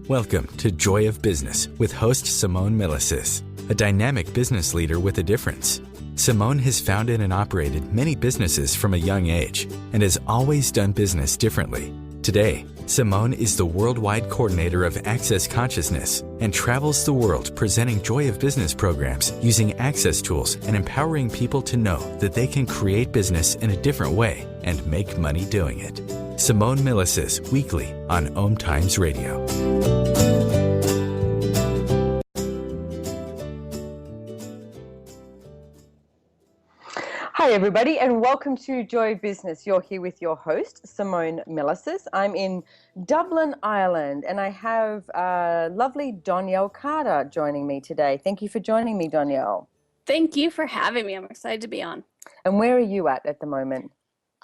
Welcome to Joy of Business with host Simone Milasas, a dynamic business leader with a difference. Simone has founded and operated many businesses from a young age and has always done business differently. Today, Simone is the worldwide coordinator of Access Consciousness and travels the world presenting Joy of Business programs using access tools and empowering people to know that they can create business in a different way and make money doing it. Simone Milasas, weekly on OMTimes Radio. Hi everybody and welcome to Joy Business. You're here with your host, Simone Milasas. I'm in Dublin, Ireland, and I have lovely Donnielle Carter joining me today. Thank you for joining me, Donnielle. Thank you for having me. I'm excited to be on. And where are you at the moment?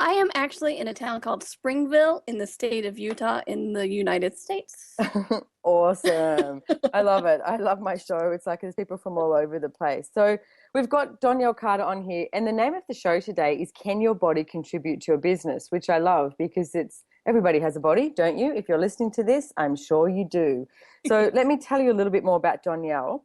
I am actually in a town called Springville in the state of Utah in the United States. Awesome. I love it. I love my show. It's like there's people from all over the place. So we've got Donnielle Carter on here, and the name of the show today is Can Your Body Contribute to a Business, which I love because everybody has a body, don't you? If you're listening to this, I'm sure you do. So let me tell you a little bit more about Donnielle.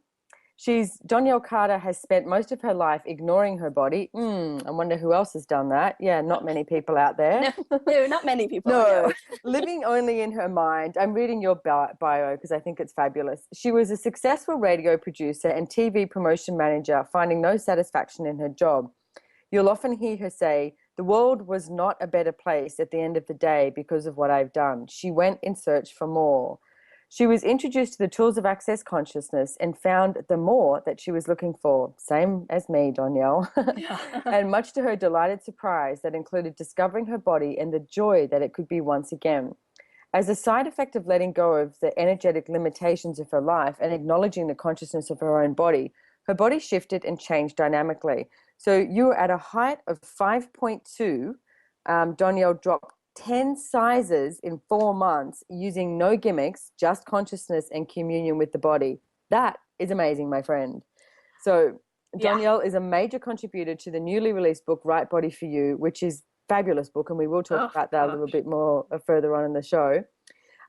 Donnielle Carter has spent most of her life ignoring her body. I wonder who else has done that. Yeah, not many people out there. No, not many people. No, living only in her mind. I'm reading your bio because I think it's fabulous. She was a successful radio producer and TV promotion manager, finding no satisfaction in her job. You'll often hear her say, "The world was not a better place at the end of the day because of what I've done." She went in search for more. She was introduced to the tools of access consciousness and found the more that she was looking for. Same as me, Donnielle. And much to her delighted surprise, that included discovering her body and the joy that it could be once again. As a side effect of letting go of the energetic limitations of her life and acknowledging the consciousness of her own body, her body shifted and changed dynamically. So you were at a height of 5.2. Donnielle dropped 10 sizes in 4 months using no gimmicks, just consciousness and communion with the body. That is amazing, my friend. So Donnielle is a major contributor to the newly released book, Right Body for You, which is a fabulous book, and we will talk about that a little bit more further on in the show.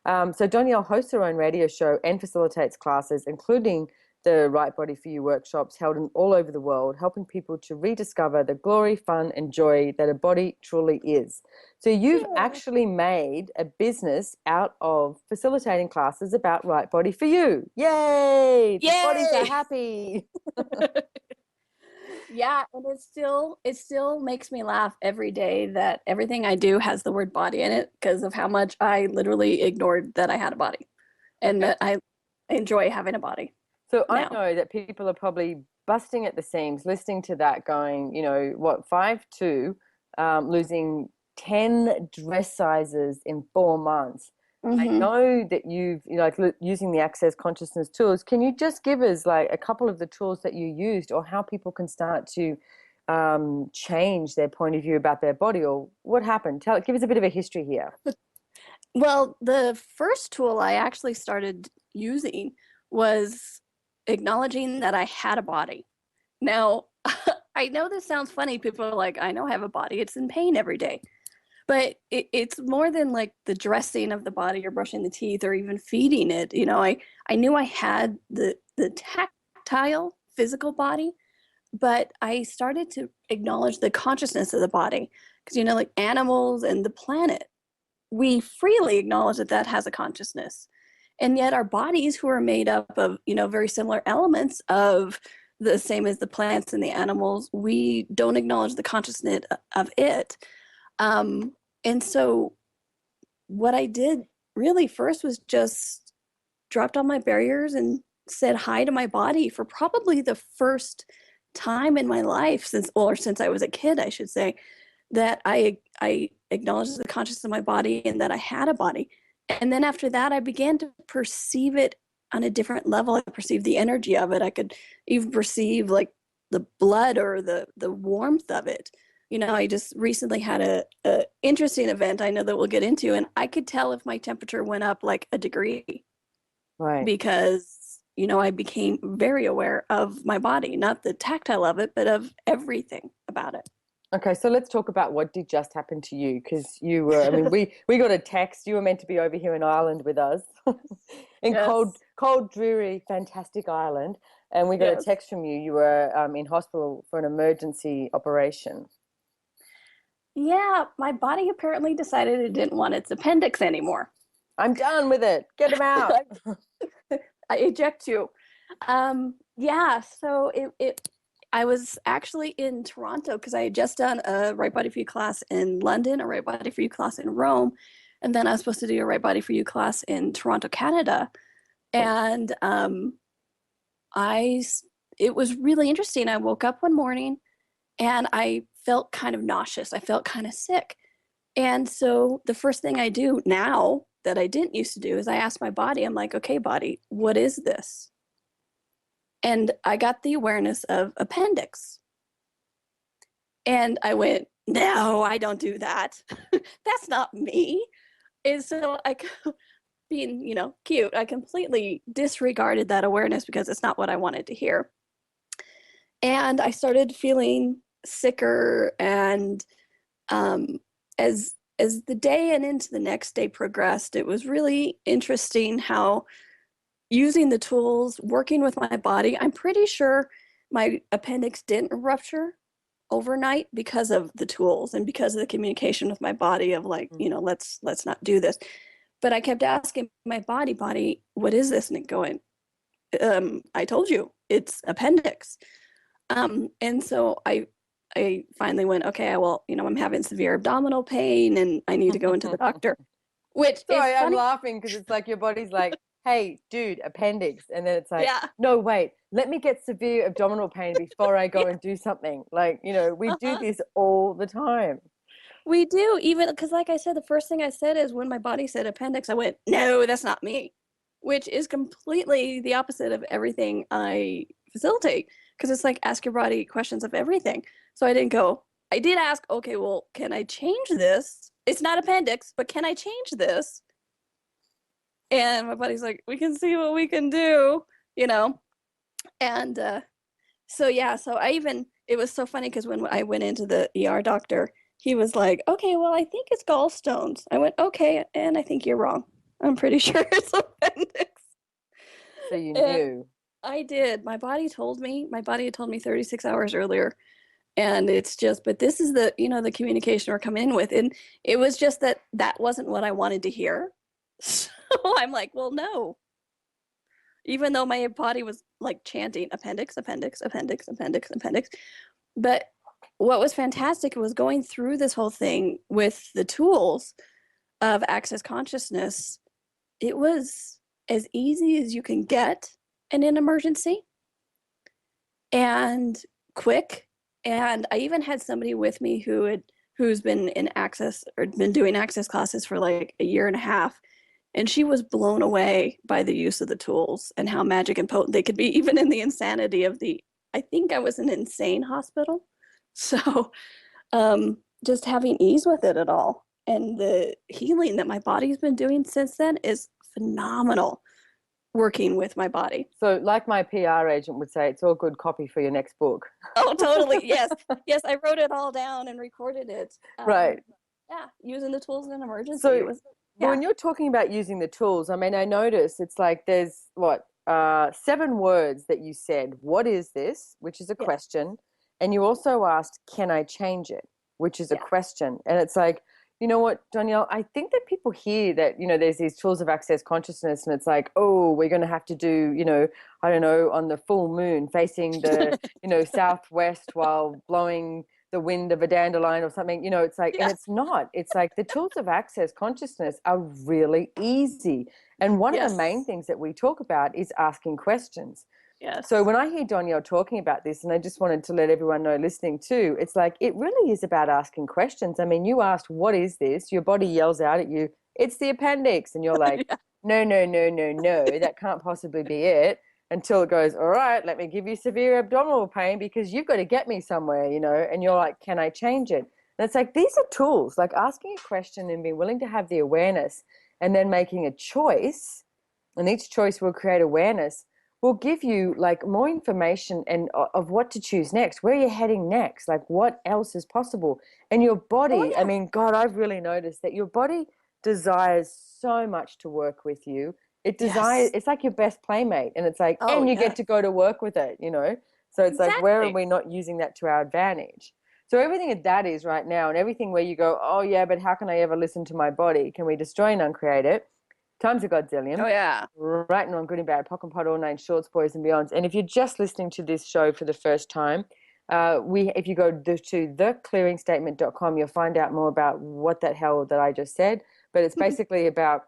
So Donnielle hosts her own radio show and facilitates classes, including the Right Body for You workshops held all over the world, helping people to rediscover the glory, fun, and joy that a body truly is. So you've actually made a business out of facilitating classes about Right Body for You. Yay! The bodies are happy. Yeah, and it still makes me laugh every day that everything I do has the word body in it because of how much I literally ignored that I had a body and that I enjoy having a body. So I know that people are probably busting at the seams listening to that going, 5'2", losing 10 dress sizes in 4 months. Mm-hmm. I know that you've, using the Access Consciousness tools. Can you just give us like a couple of the tools that you used or how people can start to change their point of view about their body or what happened? Give us a bit of a history here. Well, the first tool I actually started using was acknowledging that I had a body. Now, I know this sounds funny. People are like, I know I have a body. It's in pain every day. But it's more than like the dressing of the body or brushing the teeth or even feeding it. I knew I had the tactile physical body, but I started to acknowledge the consciousness of the body. Because, like animals and the planet, we freely acknowledge that has a consciousness. And yet our bodies, who are made up of, very similar elements of the same as the plants and the animals, we don't acknowledge the consciousness of it. And so what I did really first was just dropped all my barriers and said hi to my body for probably the first time in my life since I was a kid, I should say, that I acknowledged the consciousness of my body and that I had a body. And then after that, I began to perceive it on a different level. I perceived the energy of it. I could even perceive like the blood or the warmth of it. I just recently had a interesting event I know that we'll get into, and I could tell if my temperature went up like a degree. Right. Because, I became very aware of my body, not the tactile of it, but of everything about it. Okay, so let's talk about what did just happen to you, because you were, I mean, we got a text. You were meant to be over here in Ireland with us, in Yes. cold, dreary, fantastic Ireland, and we got a Yes. text from you. You were in hospital for an emergency operation. Yeah, my body apparently decided it didn't want its appendix anymore. I'm done with it. Get them out. I eject you. Yeah, so I was actually in Toronto because I had just done a Right Body for You class in London, a Right Body for You class in Rome, and then I was supposed to do a Right Body for You class in Toronto, Canada. And I, it was really interesting. I woke up one morning and I felt kind of nauseous. I felt kind of sick. And so the first thing I do now that I didn't used to do is I ask my body, I'm like, okay, body, what is this? And I got the awareness of appendix. And I went, no, I don't do that. That's not me. And so I, being, cute, I completely disregarded that awareness because it's not what I wanted to hear. And I started feeling sicker. And as the day and into the next day progressed, it was really interesting how using the tools, working with my body, I'm pretty sure my appendix didn't rupture overnight because of the tools and because of the communication with my body of like, let's not do this. But I kept asking my body, what is this? And it going, I told you, it's appendix. And so I finally went, okay, I'm having severe abdominal pain and I need to go into the doctor. Which Sorry, is I'm funny. laughing because it's like your body's like, hey, dude, appendix. And then it's like, Yeah. no, wait, let me get severe abdominal pain before I go Yeah. and do something. Like, we do this all the time. We do, even because, like I said, the first thing I said is when my body said appendix, I went, no, that's not me, which is completely the opposite of everything I facilitate. Because it's like ask your body questions of everything. So I didn't go, I did ask, okay, well, can I change this? It's not appendix, but can I change this? And my body's like, we can see what we can do, And so, yeah, so it was so funny because when I went into the ER doctor, he was like, okay, well, I think it's gallstones. I went, okay, and I think you're wrong. I'm pretty sure it's appendix. So you And knew. I did. My body had told me 36 hours earlier. And it's just, but this is the communication we're coming in with. And it was just that wasn't what I wanted to hear. So I'm like, well, no. Even though my body was like chanting appendix, appendix, appendix, appendix, appendix. But what was fantastic was going through this whole thing with the tools of access consciousness. It was as easy as you can get in an emergency and quick. And I even had somebody with me who's been in access or been doing access classes for like a year and a half. And she was blown away by the use of the tools and how magic and potent they could be, even in the insanity of I think I was in an insane hospital. So just having ease with it at all. And the healing that my body's been doing since then is phenomenal, working with my body. So like my PR agent would say, it's all good copy for your next book. Oh, totally. Yes. Yes, I wrote it all down and recorded it. Right. Yeah, using the tools in an emergency. So it was, yeah. when you're talking about using the tools, I mean, I notice it's like there's 7 words that you said. What is this? Which is a question. And you also asked, can I change it? Which is a question. And it's like, you know what, Donnielle, I think that people hear that, there's these tools of access consciousness and it's like, oh, we're going to have to do, I don't know, on the full moon facing the, southwest while blowing the wind of a dandelion or something, it's like, and it's not. It's like the tools of access consciousness are really easy. And one of the main things that we talk about is asking questions. Yes. So when I hear Donnielle talking about this, and I just wanted to let everyone know listening too, it's like it really is about asking questions. I mean, you asked, what is this? Your body yells out at you, it's the appendix. And you're like, no, that can't possibly be it. Until it goes, all right, let me give you severe abdominal pain because you've got to get me somewhere, and you're like, can I change it? And it's like, these are tools, like asking a question and being willing to have the awareness and then making a choice. And each choice will create awareness. will give you like more information and of what to choose next, where you're heading next, like what else is possible. And your body, I mean, God, I've really noticed that your body desires so much to work with you. It desires, it's like your best playmate, and it's like, and you get to go to work with it, you know? So it's like, where are we not using that to our advantage? So everything that is right now, and everything where you go, oh yeah, but how can I ever listen to my body? Can we destroy and uncreate it? Times a godzillion. Oh yeah. Right and wrong, good and bad, pock and pot, all nine shorts, boys and beyonds. And if you're just listening to this show for the first time, if you go to theclearingstatement.com, you'll find out more about what that hell that I just said. But it's basically about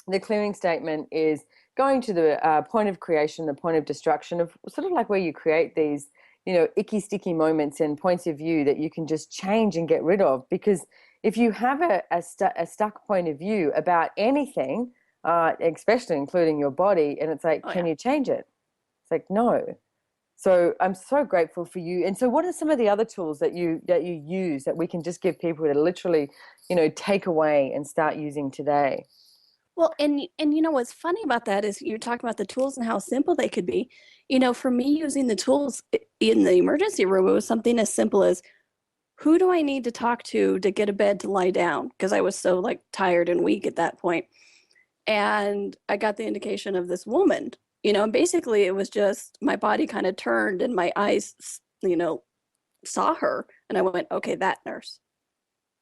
the clearing statement is going to the point of creation, the point of destruction, of sort of like where you create these, you know, icky, sticky moments and points of view that you can just change and get rid of. Because if you have a stuck point of view about anything, especially including your body, and it's like, can you change it? It's like, no. So I'm so grateful for you. And so what are some of the other tools that you use that we can just give people to literally, you know, take away and start using today? Well, and you know what's funny about that is you're talking about the tools and how simple they could be. You know, for me, using the tools in the emergency room, it was something as simple as, who do I need to talk to get a bed to lie down? Because I was so like tired and weak at that point. And I got the indication of this woman, you know, and basically it was just my body kind of turned and my eyes, you know, saw her, and I went, okay, that nurse.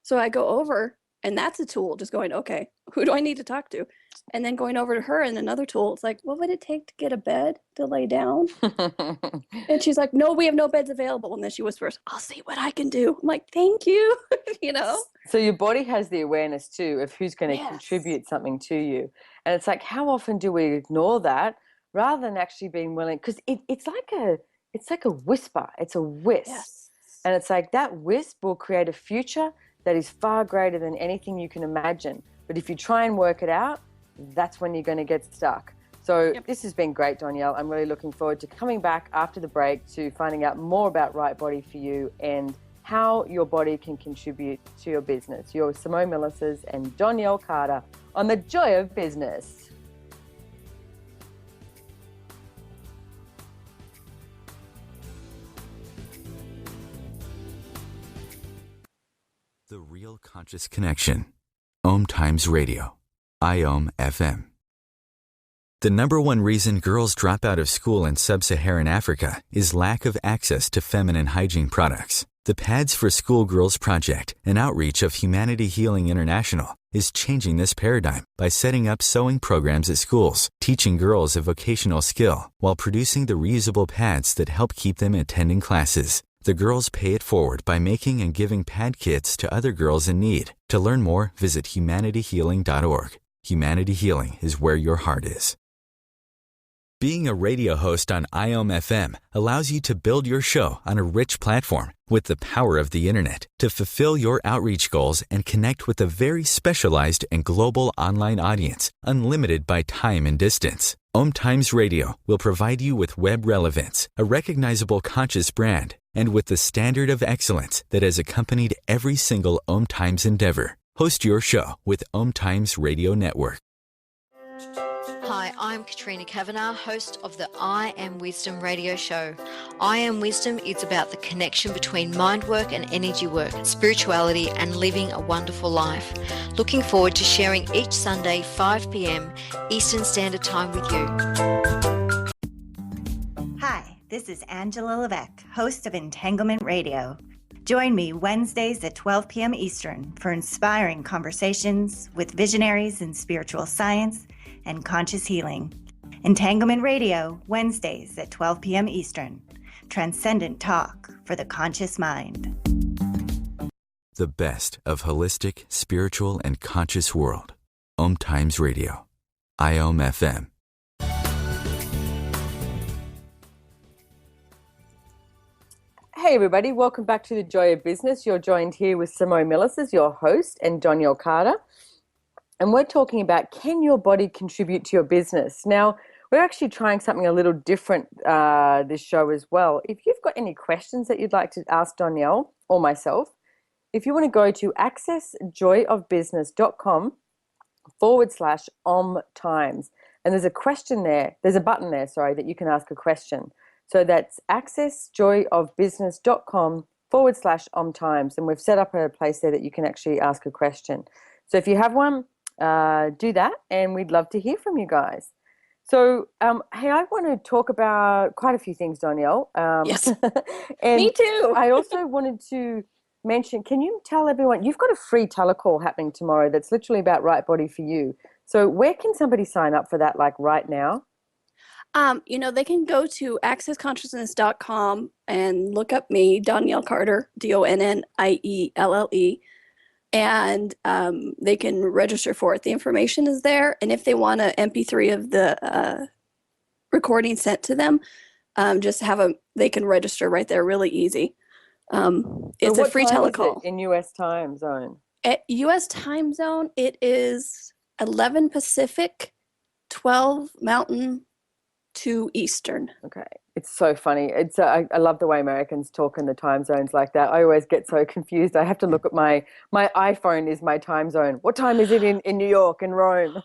So I go over, and that's a tool, just going, okay, who do I need to talk to? And then going over to her, and another tool, it's like, what would it take to get a bed to lay down? And she's like, no, we have no beds available. And then she whispers, I'll see what I can do. I'm like, thank you. You know? So your body has the awareness too of who's going to contribute something to you. And it's like, how often do we ignore that rather than actually being willing? Because it's like a whisper. It's a wisp. Yes. And it's like that wisp will create a future that is far greater than anything you can imagine. But if you try and work it out, that's when you're going to get stuck. So this has been great, Donnielle. I'm really looking forward to coming back after the break to finding out more about Right Body for You and how your body can contribute to your business. You're Simone Milasas and Donnielle Carter on The Joy of Business. The Real Conscious Connection. OMTimes Radio. IOM FM. The number one reason girls drop out of school in sub-Saharan Africa is lack of access to feminine hygiene products. The Pads for Schoolgirls Project, an outreach of Humanity Healing International, is changing this paradigm by setting up sewing programs at schools, teaching girls a vocational skill, while producing the reusable pads that help keep them attending classes. The girls pay it forward by making and giving pad kits to other girls in need. To learn more, visit humanityhealing.org. Humanity Healing is where your heart is. Being a radio host on IOM FM allows you to build your show on a rich platform with the power of the internet to fulfill your outreach goals and connect with a very specialized and global online audience, unlimited by time and distance. OMTimes Radio will provide you with web relevance, a recognizable conscious brand, and with the standard of excellence that has accompanied every single OMTimes endeavor. Host your show with OMTimes Radio Network. Hi, I'm Katrina Kavanagh, host of the I Am Wisdom radio show. I Am Wisdom is about the connection between mind work and energy work, spirituality and living a wonderful life. Looking forward to sharing each Sunday 5 p.m. Eastern Standard Time with you. Hi, this is Angela Levesque, host of Entanglement Radio. Join me Wednesdays at 12 p.m. Eastern for inspiring conversations with visionaries in spiritual science and conscious healing. Entanglement Radio, Wednesdays at 12 p.m. Eastern. Transcendent talk for the conscious mind. The best of holistic, spiritual, and conscious world. OMTimes Radio. IOM FM. Hey everybody, welcome back to The Joy of Business. You're joined here with Simone Milasas, your host, and Donnielle Carter. And we're talking about, can your body contribute to your business? Now, we're actually trying something a little different this show as well. If you've got any questions that you'd like to ask Donnielle or myself, if you want to go to accessjoyofbusiness.com/OMTimes, And there's a question there. There's a button there, sorry, that you can ask a question. So that's accessjoyofbusiness.com/OMTimes. And we've set up a place there that you can actually ask a question. So if you have one, do that, and we'd love to hear from you guys. So, hey, I want to talk about quite a few things, Donnielle. Yes. And Me too. I also wanted to mention, can you tell everyone, you've got a free telecall happening tomorrow that's literally about right body for you. So where can somebody sign up for that, like right now? They can go to accessconsciousness.com and look up me, Donnielle Carter, Donnielle, and they can register for it. The information is there, and if they want an MP3 of the recording sent to them, they can register right there, really easy. It's a free telecall. In U.S. time zone? At U.S. time zone, it is 11 Pacific, 12 Mountain, 2 Eastern. Okay. It's so funny. I love the way Americans talk in the time zones like that. I always get so confused. I have to look at my iPhone is my time zone. What time is it in New York and Rome?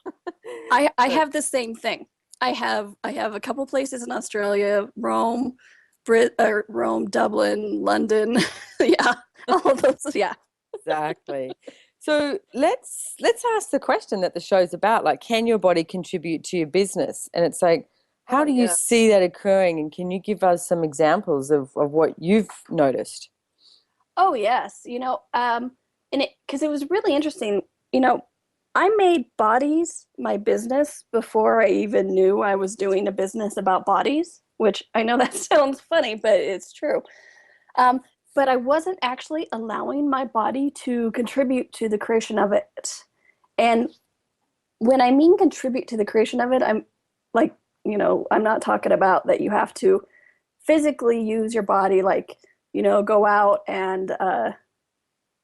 I have the same thing. I have a couple places in Australia, Rome, Dublin, London. Yeah, all of those. Yeah. Exactly. So let's ask the question that the show's about. Like, can your body contribute to your business? And it's like, how do you see that occurring? And can you give us some examples of what you've noticed? Oh, yes. Because it was really interesting. I made bodies my business before I even knew I was doing a business about bodies, which I know that sounds funny, but it's true. But I wasn't actually allowing my body to contribute to the creation of it. And when I mean contribute to the creation of it, I'm like, I'm not talking about that you have to physically use your body, like, go out and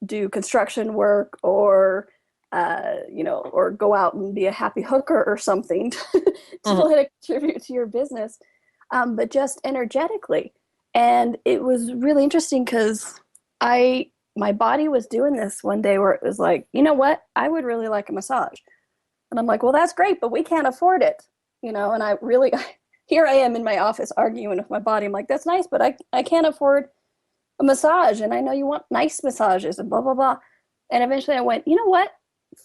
do construction work or go out and be a happy hooker or something to let it contribute to your business, but just energetically. And it was really interesting because my body was doing this one day where it was like, you know what, I would really like a massage. And I'm like, well, that's great, but we can't afford it. And here I am in my office arguing with my body. I'm like, that's nice, but I can't afford a massage. And I know you want nice massages and blah, blah, blah. And eventually I went, you know what?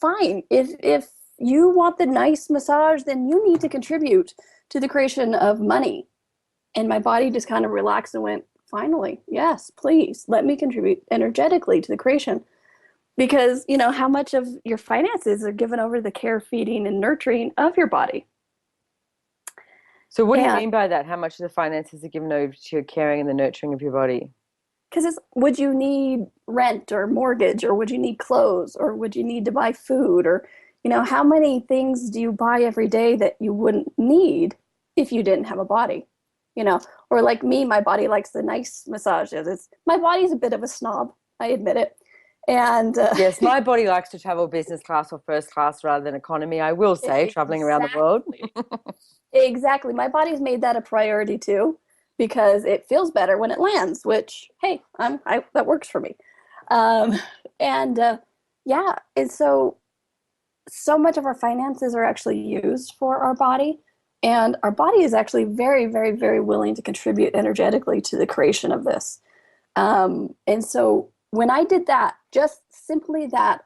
Fine. If you want the nice massage, then you need to contribute to the creation of money. And my body just kind of relaxed and went, finally, yes, please let me contribute energetically to the creation. Because, how much of your finances are given over the care, feeding, and nurturing of your body. So what do you mean by that? How much of the finances are given over to your caring and the nurturing of your body? Because would you need rent or mortgage, or would you need clothes, or would you need to buy food, or, how many things do you buy every day that you wouldn't need if you didn't have a body? Or like me, my body likes the nice massages. My body's a bit of a snob, I admit it. And yes, my body likes to travel business class or first class rather than economy, I will say, traveling around the world. Exactly. My body's made that a priority too, because it feels better when it lands, which, hey, that works for me. And so much of our finances are actually used for our body, and our body is actually very, very, very willing to contribute energetically to the creation of this. And so when I did that, just simply that,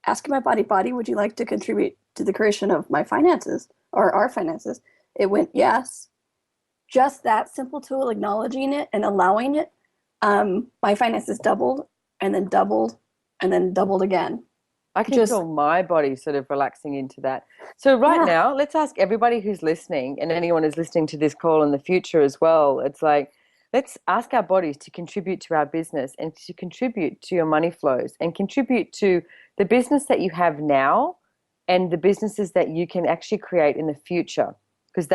asking my body, would you like to contribute to the creation of my finances or our finances? It went, yes. Just that simple tool, acknowledging it and allowing it, my finances doubled and then doubled and then doubled again. I can feel my body sort of relaxing into that. So now, let's ask everybody who's listening, and anyone who's listening to this call in the future as well. It's like, let's ask our bodies to contribute to our business and to contribute to your money flows and contribute to the business that you have now and the businesses that you can actually create in the future. Because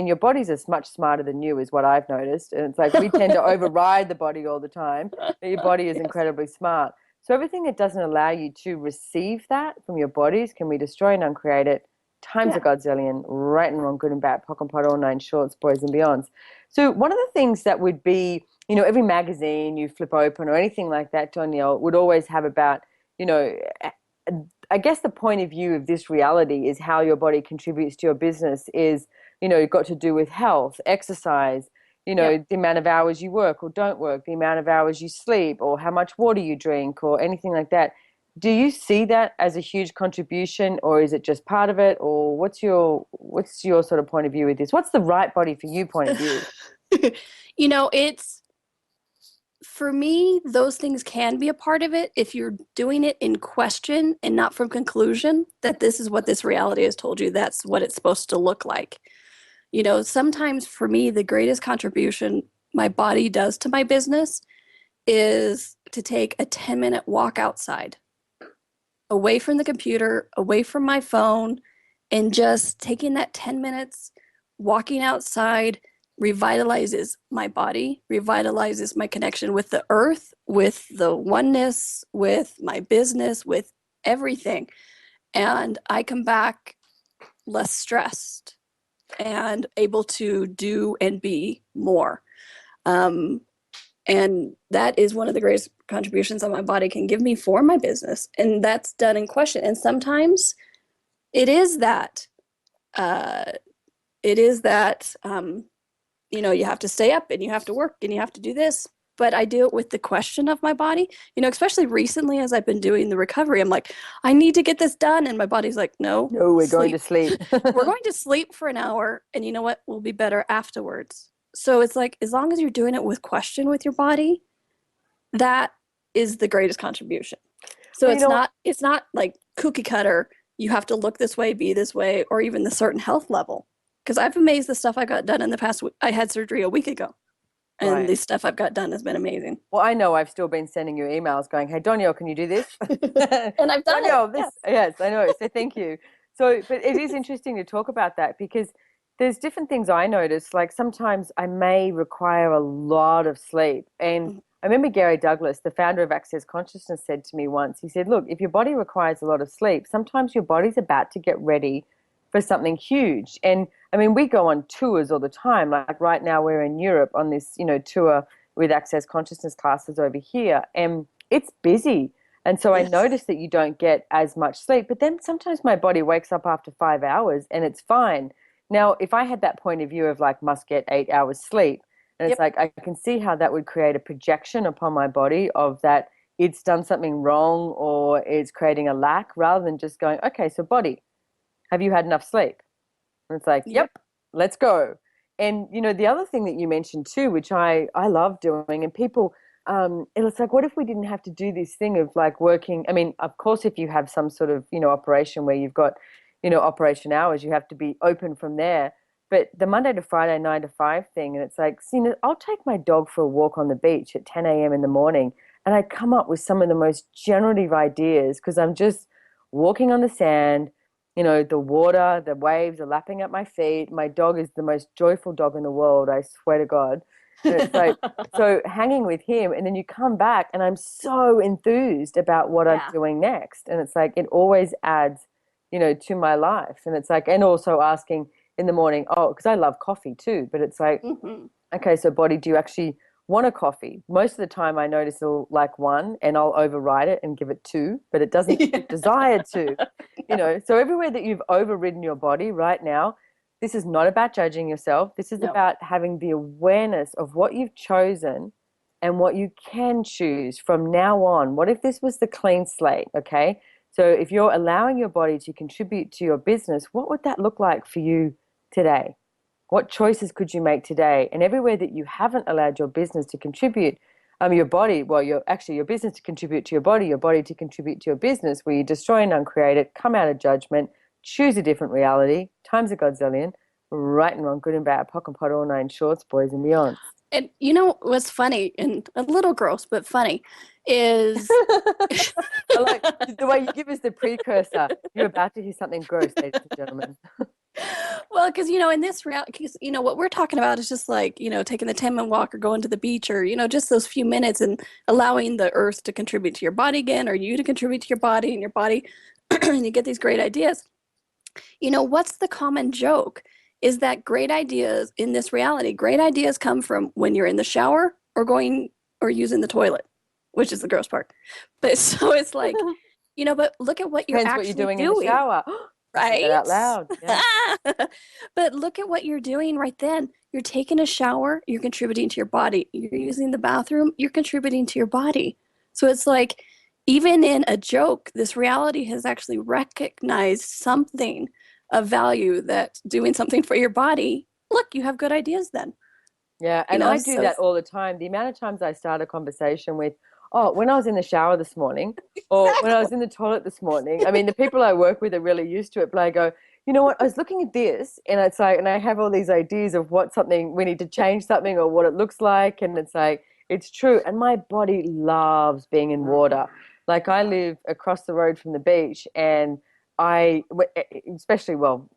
your bodies are much smarter than you, is what I've noticed. And it's like we tend to override the body all the time, but your body is incredibly smart. So everything that doesn't allow you to receive that from your bodies, can we destroy and uncreate it? Times a godzillion, right and wrong, good and bad, pock and pot, all nine shorts, boys and beyonds. So one of the things that would be, every magazine you flip open or anything like that, Donnielle, would always have about, I guess the point of view of this reality is how your body contributes to your business is, got to do with health, exercise, the amount of hours you work or don't work, the amount of hours you sleep, or how much water you drink, or anything like that. Do you see that as a huge contribution, or is it just part of it? Or what's your sort of point of view with this? What's the right body for you point of view? It's, for me, those things can be a part of it if you're doing it in question and not from conclusion that this is what this reality has told you. That's what it's supposed to look like. Sometimes for me, the greatest contribution my body does to my business is to take a 10-minute walk outside, away from the computer, away from my phone, and just taking that 10 minutes, walking outside, revitalizes my body, revitalizes my connection with the earth, with the oneness, with my business, with everything. And I come back less stressed and able to do and be more. And that is one of the greatest contributions that my body can give me for my business. And that's done in question. And sometimes it is that, you have to stay up and you have to work and you have to do this. But I do it with the question of my body, especially recently as I've been doing the recovery. I'm like, I need to get this done. And my body's like, no, we're going to sleep. We're going to sleep for an hour. And you know what? We'll be better afterwards. So it's like, as long as you're doing it with question with your body, that is the greatest contribution. So it's not like cookie cutter. You have to look this way, be this way, or even the certain health level. Because I've amazed the stuff I got done in the past. I had surgery a week ago. And the stuff I've got done has been amazing. Well, I know I've still been sending you emails going, hey, Donnielle, can you do this? And I've done Donnielle, it. Yes, I know. So thank you. So, but it is interesting to talk about that because there's different things I notice. Like sometimes I may require a lot of sleep. And I remember Gary Douglas, the founder of Access Consciousness, said to me once, he said, look, if your body requires a lot of sleep, sometimes your body's about to get ready for something huge. And I mean, we go on tours all the time. Like right now we're in Europe on this, tour with Access Consciousness classes over here, and it's busy. And so I notice that you don't get as much sleep, but then sometimes my body wakes up after 5 hours and it's fine. Now, if I had that point of view of like, must get 8 hours sleep, and it's like, I can see how that would create a projection upon my body of that it's done something wrong or it's creating a lack, rather than just going, okay, so body, have you had enough sleep? And it's like, yep, let's go. And, the other thing that you mentioned too, which I love doing, and people, it's like, what if we didn't have to do this thing of like working? I mean, of course, if you have some sort of, operation where you've got, operation hours, you have to be open from there. But the Monday to Friday, 9 to 5 thing, and it's like, I'll take my dog for a walk on the beach at 10 a.m. in the morning, and I come up with some of the most generative ideas because I'm just walking on the sand. The water, the waves are lapping at my feet. My dog is the most joyful dog in the world, I swear to God. And it's like, so hanging with him, and then you come back and I'm so enthused about what I'm doing next. And it's like, it always adds, to my life. And it's like, and also asking in the morning, because I love coffee too, but it's like, okay, so body, do you actually want a coffee? Most of the time I notice it'll like one and I'll override it and give it 2, but it doesn't desire to, So everywhere that you've overridden your body right now, this is not about judging yourself. This is about having the awareness of what you've chosen and what you can choose from now on. What if this was the clean slate? Okay. So if you're allowing your body to contribute to your business, what would that look like for you today? What choices could you make today? And everywhere that you haven't allowed your business to contribute, your body, your business to contribute to your body to contribute to your business, where you destroy and uncreate it, come out of judgment, choose a different reality, times a godzillion, right and wrong, good and bad, pock and pot, all 9 shorts, boys and beyonds. And what's funny, and a little gross, but funny, is I like the way you give us the precursor. You're about to hear something gross, ladies and gentlemen. Well, because, in this reality, because, what we're talking about is just like, taking the 10-minute walk or going to the beach or, just those few minutes and allowing the earth to contribute to your body again, or you to contribute to your body, and you get these great ideas. What's the common joke is that great ideas in this reality, great ideas come from when you're in the shower or going or using the toilet, which is the gross part. But so it's like, But look at what you're Depends what actually you're doing in the doing. shower. Right? Say that out loud. Yeah. But look at what you're doing right then. You're taking a shower, you're contributing to your body. You're using the bathroom, you're contributing to your body. So it's like, even in a joke, this reality has actually recognized something of value, that doing something for your body, look, you have good ideas then. Yeah, and I do that all the time. The amount of times I start a conversation with, oh, when I was in the shower this morning, or when I was in the toilet this morning. I mean, the people I work with are really used to it, but I go, you know what, I was looking at this, and it's like, and I have all these ideas of what something, we need to change something or what it looks like, and it's like, it's true. And my body loves being in water. Like, I live across the road from the beach, and especially, well,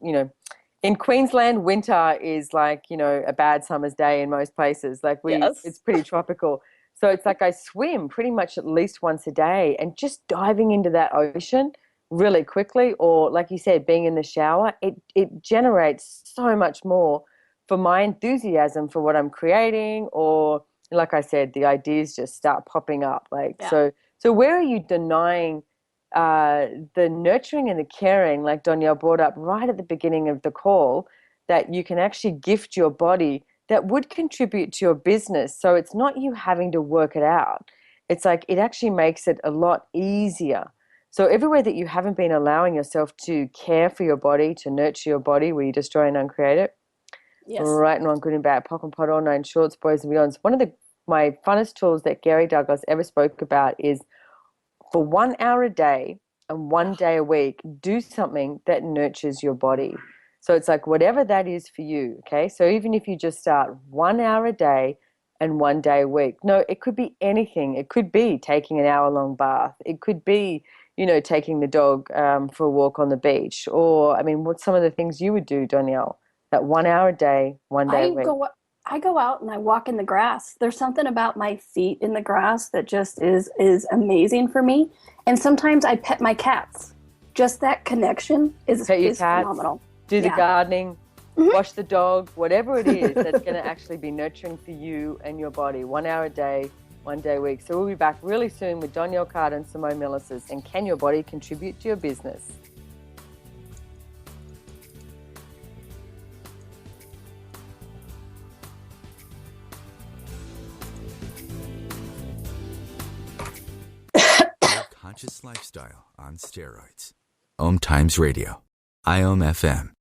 in Queensland, winter is like, a bad summer's day in most places. Like, Yes. it's pretty tropical. So it's like I swim pretty much at least once a day, and just diving into that ocean really quickly, or like you said, being in the shower, it generates so much more for my enthusiasm for what I'm creating, or like I said, the ideas just start popping up. Like, Yeah. so where are you denying the nurturing and the caring, like Donnielle brought up right at the beginning of the call, that you can actually gift your body that would contribute to your business? So it's not you having to work it out. It's like, it actually makes it a lot easier. So everywhere that you haven't been allowing yourself to care for your body, to nurture your body, where you destroy and uncreate it, Yes. right and wrong, good and bad, POC and POD, all nine shorts, boys and beyonds. One of my funnest tools that Gary Douglas ever spoke about is, for 1 hour a day and 1 day a week, do something that nurtures your body. So it's like, whatever that is for you, okay? So even if you just start 1 hour a day and 1 day a week, no, it could be anything. It could be taking an hour-long bath. It could be, taking the dog for a walk on the beach. Or, I mean, what's some of the things you would do, Donnielle? That 1 hour a day, 1 day a week. I go out and I walk in the grass. There's something about my feet in the grass that just is amazing for me. And sometimes I pet my cats. Just that connection is phenomenal. Do the gardening, wash the dog, whatever it is that's going to actually be nurturing for you and your body. 1 hour a day, 1 day a week. So we'll be back really soon with Donnielle Carter and Simone Milasas. And can your body contribute to your business? Conscious lifestyle on steroids. OMTimes Radio. IOM FM.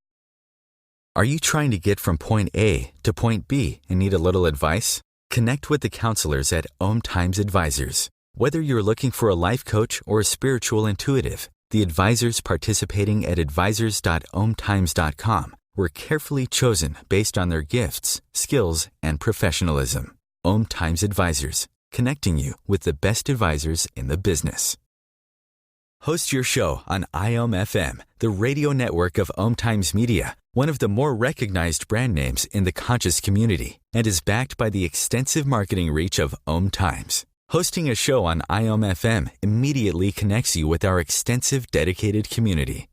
Are you trying to get from point A to point B and need a little advice? Connect with the counselors at OMTimes Advisors. Whether you're looking for a life coach or a spiritual intuitive, the advisors participating at advisors.omtimes.com were carefully chosen based on their gifts, skills, and professionalism. OMTimes Advisors, connecting you with the best advisors in the business. Host your show on IOM FM, the radio network of OMTimes Media, one of the more recognized brand names in the conscious community, and is backed by the extensive marketing reach of OMTimes. Hosting a show on IOM FM immediately connects you with our extensive dedicated community.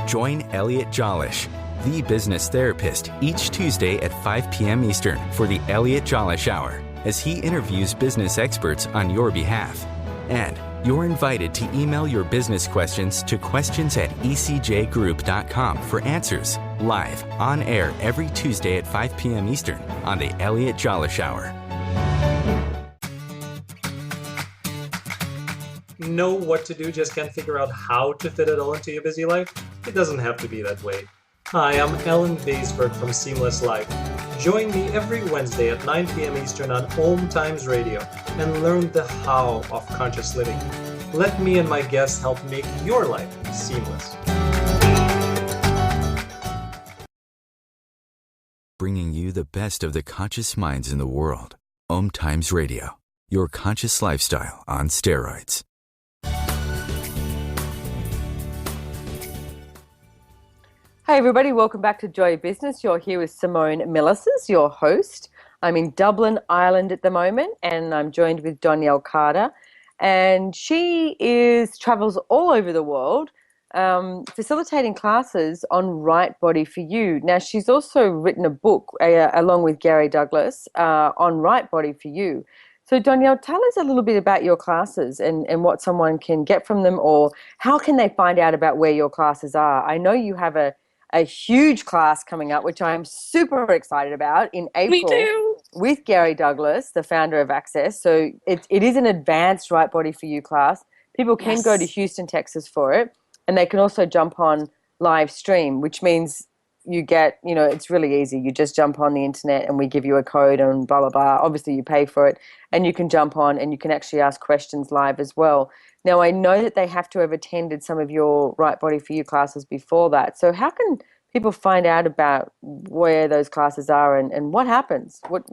Join Elliot Jollish, the business therapist, each Tuesday at 5 p.m. Eastern for the Elliot Jollish Hour, as he interviews business experts on your behalf. And you're invited to email your business questions to questions@ecjgroup.com for answers, live, on air every Tuesday at 5 p.m. Eastern on the Elliot Jollish Hour. Know what to do, just can't figure out how to fit it all into your busy life? It doesn't have to be that way. Hi, I'm Ellen Baisberg from Seamless Life. Join me every Wednesday at 9 p.m. Eastern on OMTimes Radio and learn the how of conscious living. Let me and my guests help make your life seamless. Bringing you the best of the conscious minds in the world. OMTimes Radio, your conscious lifestyle on steroids. Hey everybody, welcome back to Joy of Business. You're here with Simone Milasas, your host. I'm in Dublin, Ireland at the moment, and I'm joined with Donnielle Carter. And she travels all over the world, facilitating classes on Right Body for You. Now, she's also written a book along with Gary Douglas on Right Body for You. So, Donnielle, tell us a little bit about your classes and what someone can get from them, or how can they find out about where your classes are? I know you have a huge class coming up, which I'm super excited about in Me April too. with Gary Douglas, the founder of Access. So it is an advanced Right Body for You class. People can go to Yes. Houston, Texas for it, and they can also jump on live stream, which means you get, it's really easy. You just jump on the internet and we give you a code and blah, blah, blah. Obviously, you pay for it, and you can jump on and you can actually ask questions live as well. Now, I know that they have to have attended some of your Right Body for You classes before that. So how can people find out about where those classes are and what happens? What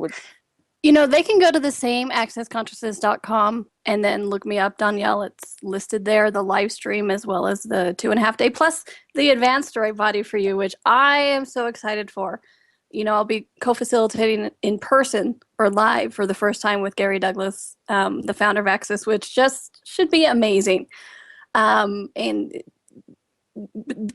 They can go to the same accessconsciousness.com and then look me up, Donnielle. It's listed there, the live stream, as well as the 2.5 day, plus the advanced Right Body for You, which I am so excited for. I'll be co-facilitating in person or live for the first time with Gary Douglas, the founder of Access, which just should be amazing. And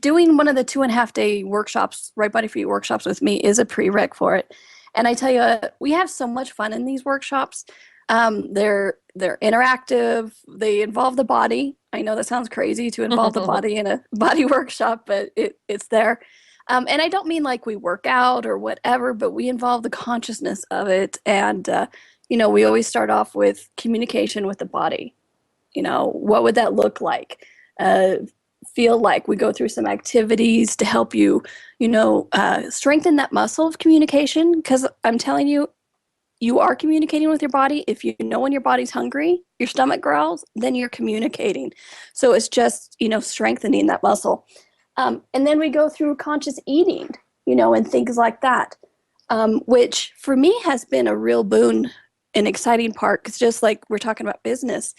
doing one of the 2.5 day workshops, Right Body for You workshops with me, is a prereq for it. And I tell you, we have so much fun in these workshops. They're interactive. They involve the body. I know that sounds crazy to involve the body in a body workshop, but it's there. And I don't mean like we work out or whatever, but we involve the consciousness of it. And, we always start off with communication with the body. What would that look like? Feel like we go through some activities to help you, strengthen that muscle of communication. Because I'm telling you, you are communicating with your body. If you know when your body's hungry, your stomach growls, then you're communicating. So it's just, strengthening that muscle. And then we go through conscious eating, and things like that, which for me has been a real boon, an exciting part, because just like we're talking about business.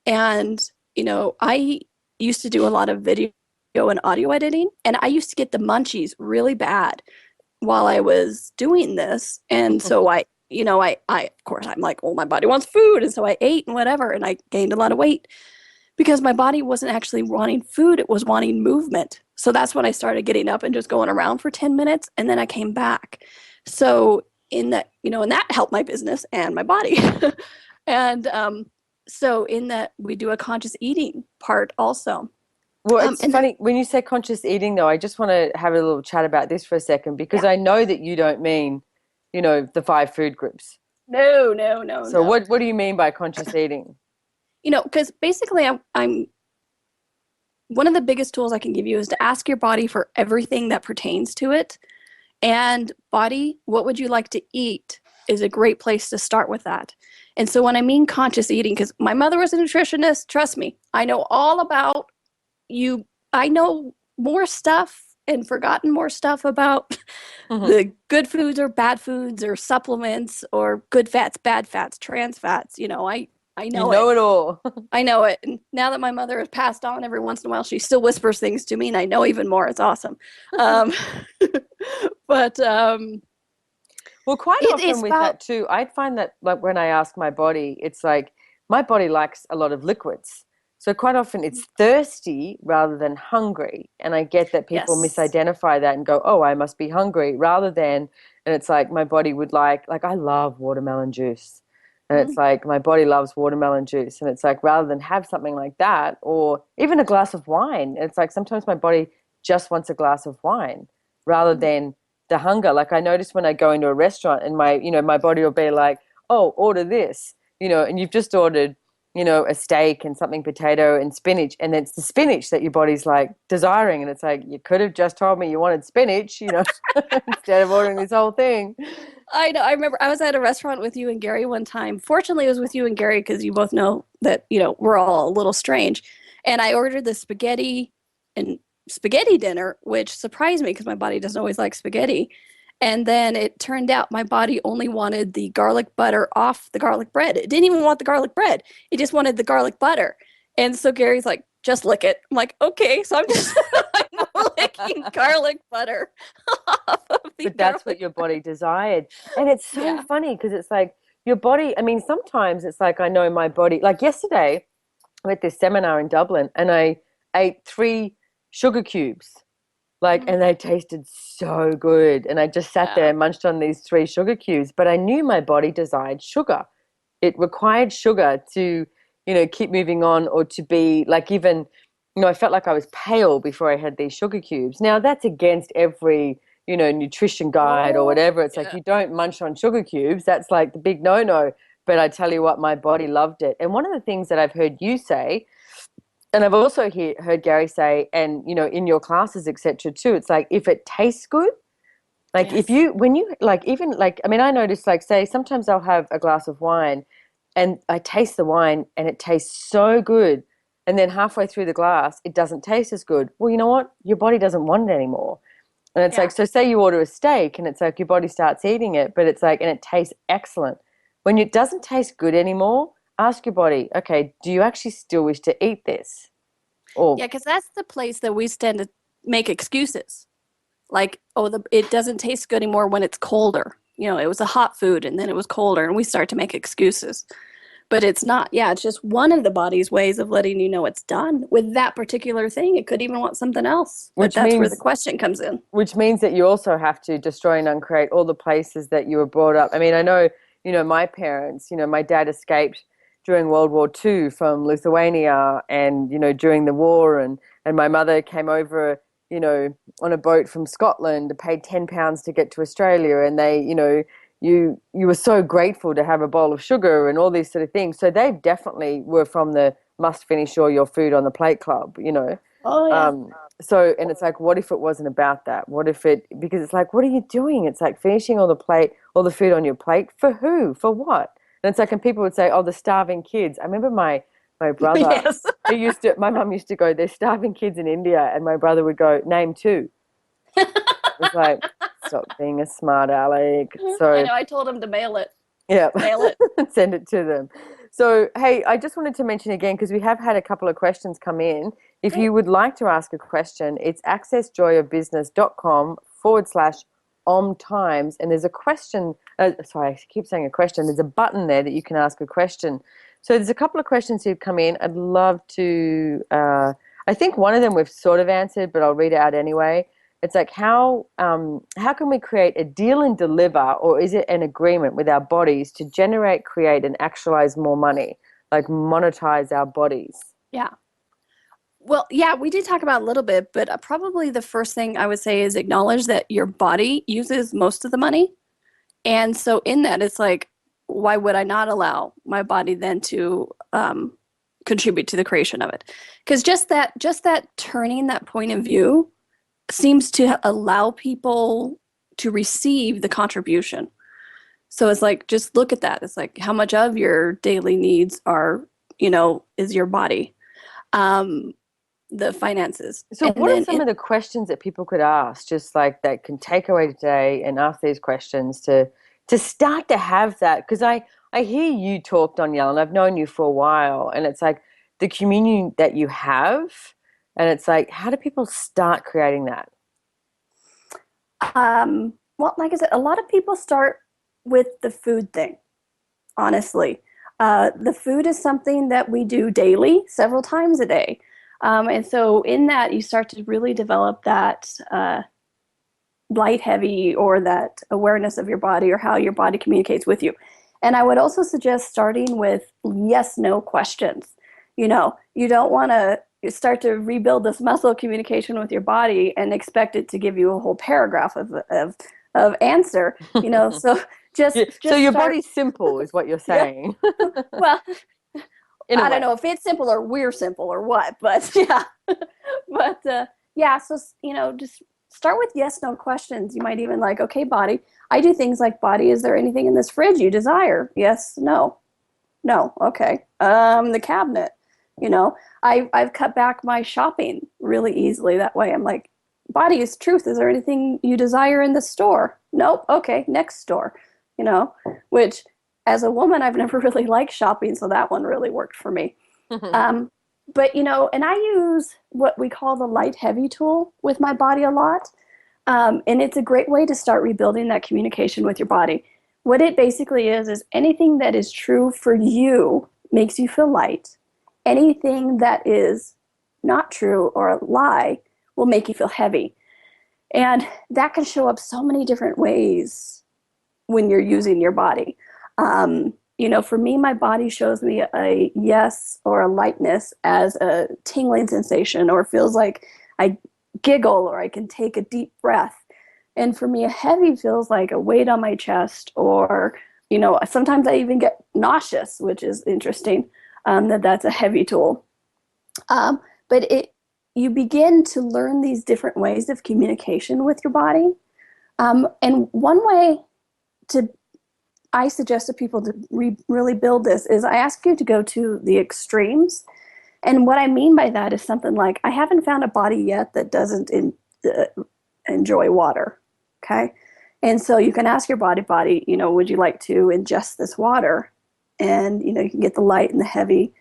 And, I used to do a lot of video and audio editing, and I used to get the munchies really bad while I was doing this. And so I of course, I'm like, oh, my body wants food. And so I ate and whatever, and I gained a lot of weight because my body wasn't actually wanting food. It was wanting movement. So that's when I started getting up and just going around for 10 minutes. And then I came back. So and that helped my business and my body. And, so in that, we do a conscious eating part also. Well, it's funny when you say conscious eating, though. I just want to have a little chat about this for a second, because I know that you don't mean, the 5 food groups. No. So what do you mean by conscious eating? Because basically I'm one of the biggest tools I can give you is to ask your body for everything that pertains to it. And body, what would you like to eat is a great place to start with that. And so when I mean conscious eating, because my mother was a nutritionist, trust me, I know all about you. I know more stuff and forgotten more stuff about the good foods or bad foods or supplements or good fats, bad fats, trans fats. I know you know it all. I know it. And now that my mother has passed on, every once in a while, she still whispers things to me, and I know even more. It's awesome. But well, quite often with that too, I find that like when I ask my body, it's like my body likes a lot of liquids. So quite often it's thirsty rather than hungry. And I get that people misidentify that and go, oh, I must be hungry, rather than, and it's like my body would like I love watermelon juice. And it's like my body loves watermelon juice. And it's like rather than have something like that, or even a glass of wine, it's like sometimes my body just wants a glass of wine rather than the hunger. Like I notice when I go into a restaurant and my body will be like, oh, order this, and you've just ordered, a steak and something potato and spinach. And it's the spinach that your body's like desiring. And it's like, you could have just told me you wanted spinach, instead of ordering this whole thing. I know. I remember I was at a restaurant with you and Gary one time. Fortunately, it was with you and Gary because you both know that, we're all a little strange. And I ordered the spaghetti dinner, which surprised me because my body doesn't always like spaghetti. And then it turned out my body only wanted the garlic butter off the garlic bread. It didn't even want the garlic bread. It just wanted the garlic butter. And so Gary's like, just lick it. I'm like, okay. So I'm just I'm licking garlic butter off of the But that's what your body desired. And it's so funny because it's like your body, I mean, sometimes it's like I know my body. Like yesterday, I went to this seminar in Dublin and I ate 3 sugar cubes. And they tasted so good. And I just sat there and munched on these 3 sugar cubes. But I knew my body desired sugar. it required sugar to, keep moving on, or to be like, even, I felt like I was pale before I had these sugar cubes. Now that's against every, nutrition guide or whatever. It's like, you don't munch on sugar cubes. That's like the big no-no. But I tell you what, my body loved it. And one of the things that I've heard you say, and I've also heard Gary say, and, in your classes, etc. too, it's like, if it tastes good, like if you, when you, like, even like, I mean, I notice, like, say, sometimes I'll have a glass of wine and I taste the wine and it tastes so good. And then halfway through the glass, it doesn't taste as good. Well, you know what? Your body doesn't want it anymore. And it's like, so say you order a steak and it's like your body starts eating it, but it's like, and it tastes excellent. When it doesn't taste good anymore, ask your body, okay, do you actually still wish to eat this? Or because that's the place that we tend to make excuses. Like, it doesn't taste good anymore when it's colder. It was a hot food and then it was colder, and we start to make excuses. But it's not. Yeah, it's just one of the body's ways of letting you know it's done with that particular thing. It could even want something else. But that's where the question comes in. Which means that you also have to destroy and uncreate all the places that you were brought up. I mean, I know, my parents, my dad escaped during World War II from Lithuania, and, during the war, and my mother came over, on a boat from Scotland, paid £10 to get to Australia, and they, you were so grateful to have a bowl of sugar and all these sort of things. So they definitely were from the must finish all your food on the plate club, Oh, yeah. So, and it's like, what if it wasn't about that? What if because it's like, what are you doing? It's like finishing all the food on your plate for who? For what? And it's like, and people would say, oh, the starving kids. I remember my brother, Yes. my mum used to go, there's starving kids in India. And my brother would go, name two. It was like, stop being a smart aleck. So I know, I told him to mail it. Yeah. Mail it. Send it to them. So, hey, I just wanted to mention again, because we have had a couple of questions come in. If you would like to ask a question, it's accessjoyofbusiness.com/OMTimes. And there's a question. Sorry, I keep saying a question. There's a button there that you can ask a question. So there's a couple of questions who've come in. I'd love to, I think one of them we've sort of answered, but I'll read it out anyway. It's like, how can we create a deal and deliver, or is it an agreement with our bodies to generate, create, and actualize more money, like monetize our bodies? Yeah. Well, yeah, we did talk about it a little bit, but probably the first thing I would say is acknowledge that your body uses most of the money. And so in that, it's like, why would I not allow my body then to contribute to the creation of it? Because just that turning that point of view seems to allow people to receive the contribution. So it's like, just look at that. It's like, how much of your daily needs are, is your body, the finances. So what are some of the questions that people could ask, just like that can take away today and ask these questions to start to have that? Because I hear you talk, Donnielle, and I've known you for a while, and it's like the community that you have, and it's like, how do people start creating that? Well, like I said, a lot of people start with the food thing, honestly. The food is something that we do daily, several times a day. And so in that, you start to really develop that light, heavy, or that awareness of your body or how your body communicates with you. And I would also suggest starting with yes, no questions. You don't want to start to rebuild this muscle of communication with your body and expect it to give you a whole paragraph of answer. So just so your body's simple is what you're saying. Yeah. Well, I don't know if it's simple or we're simple or what, but yeah. But yeah, so just start with yes, no questions. You might even like, okay, body, I do things like, body, is there anything in this fridge you desire? Yes, no. No, okay. The cabinet, I've cut back my shopping really easily. That way I'm like, body is truth. Is there anything you desire in the store? Nope. Okay, next store, which as a woman, I've never really liked shopping. So that one really worked for me. But, and I use what we call the light heavy tool with my body a lot. And it's a great way to start rebuilding that communication with your body. What it basically is anything that is true for you makes you feel light. Anything that is not true or a lie will make you feel heavy. And that can show up so many different ways when you're using your body. For me, my body shows me a yes or a lightness as a tingling sensation, or feels like I giggle or I can take a deep breath. And for me, a heavy feels like a weight on my chest, or, sometimes I even get nauseous, which is interesting, that's a heavy tool. But you begin to learn these different ways of communication with your body. And one way I suggest to people to really build this is I ask you to go to the extremes. And what I mean by that is something like, I haven't found a body yet that doesn't enjoy water. Okay. And so you can ask your body, would you like to ingest this water? And, you can get the light and the heavy.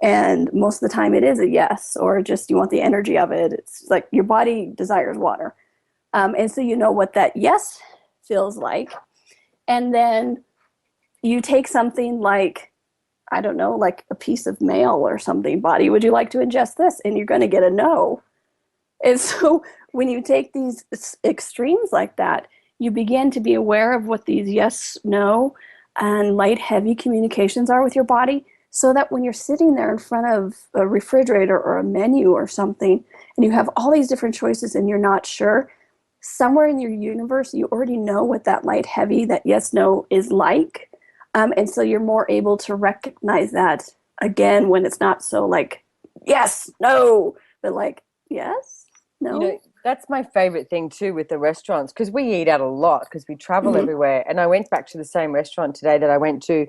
And most of the time it is a yes, or just you want the energy of it. It's like your body desires water. And so you know what that yes feels like. And then you take something like, I don't know, like a piece of mail or something. Body, would you like to ingest this? And you're going to get a no. And so when you take these extremes like that, you begin to be aware of what these yes, no, and light, heavy communications are with your body, so that when you're sitting there in front of a refrigerator or a menu or something, and you have all these different choices and you're not sure, somewhere in your universe, you already know what that light, heavy, that yes, no is like. And so you're more able to recognize that again when it's not so like, yes, no, but like, yes, no. That's my favorite thing too with the restaurants, because we eat out a lot because we travel everywhere. And I went back to the same restaurant today that I went to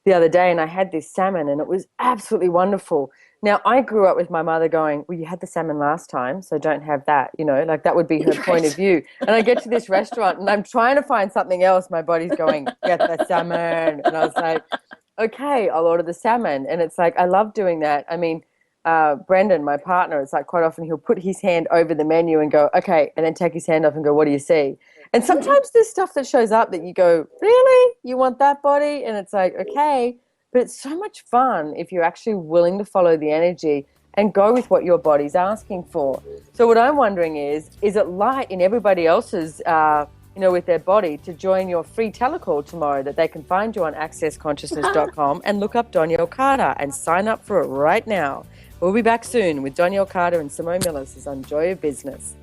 the other day, and I had this salmon, and it was absolutely wonderful. Now, I grew up with my mother going, well, you had the salmon last time, so don't have that, like that would be her point of view. And I get to this restaurant and I'm trying to find something else. My body's going, get the salmon. And I was like, okay, I'll order the salmon. And it's like, I love doing that. I mean, Brendan, my partner, it's like quite often he'll put his hand over the menu and go, okay, and then take his hand off and go, what do you see? And sometimes there's stuff that shows up that you go, really? You want that, body? And it's like, okay. But it's so much fun if you're actually willing to follow the energy and go with what your body's asking for. So what I'm wondering is it light in everybody else's, with their body to join your free telecall tomorrow, that they can find you on accessconsciousness.com and look up Donnielle Carter and sign up for it right now. We'll be back soon with Donnielle Carter and Simone Milasas on Joy of Business.